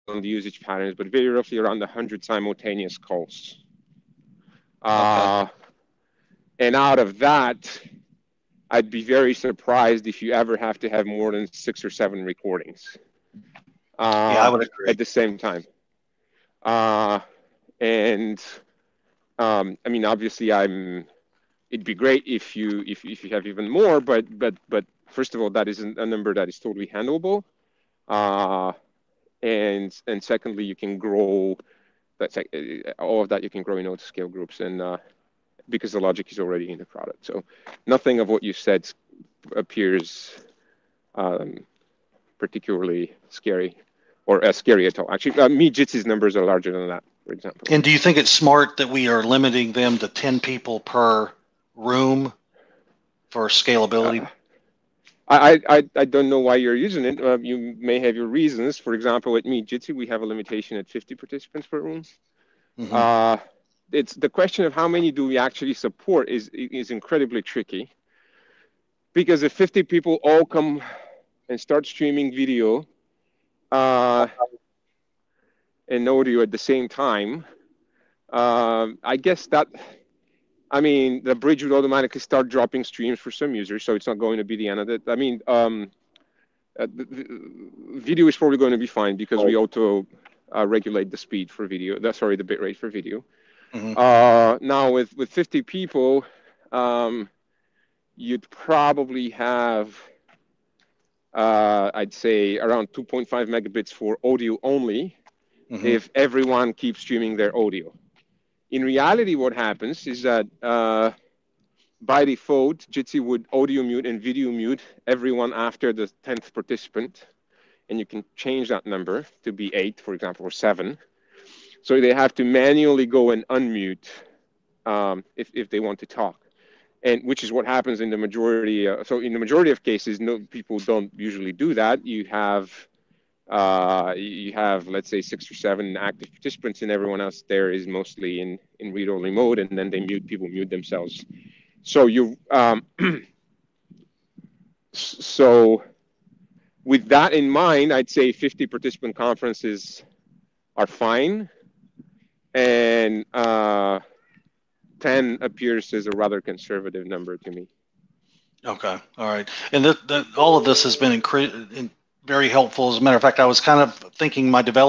on the usage patterns, but very roughly around 100 simultaneous calls. Okay. And out of that, I'd be very surprised if you ever have to have more than 6 or 7 recordings Yeah, I would agree. at the same time. And I mean, obviously, it'd be great if you have even more, but first of all, that isn't a number that is totally handleable. And secondly, you can grow. That's all of that you can grow in auto scale groups, and because the logic is already in the product. So nothing of what you said appears particularly scary or scary at all. Actually, me, Jitsi's numbers are larger than that, for example. And do you think it's smart that we are limiting them to 10 people per room for scalability? I don't know why you're using it. You may have your reasons. For example, at me, Jitsi, we have a limitation at 50 participants per room. Mm-hmm. It's the question of how many do we actually support is incredibly tricky, because if 50 people all come and start streaming video and audio at the same time, I guess that, I mean, the bridge would automatically start dropping streams for some users, so it's not going to be the end of it. I mean, video is probably going to be fine because we auto regulate the speed for video. Sorry, the bitrate for video. Mm-hmm. Now with 50 people, you'd probably have, I'd say, around 2.5 megabits for audio only, Mm-hmm. if everyone keeps streaming their audio. In reality, what happens is that by default, Jitsi would audio mute and video mute everyone after the 10th participant, and you can change that number to be 8, for example, or 7. So they have to manually go and unmute if they want to talk, and which is what happens in the majority. So in the majority of cases, no, people don't usually do that. You have let's say 6 or 7 active participants, and everyone else there is mostly in read-only mode, and then people mute themselves. So so with that in mind, I'd say 50 participant conferences are fine, and 10 appears as a rather conservative number to me. Okay. All right. And all of this has been very helpful. As a matter of fact, I was kind of thinking my development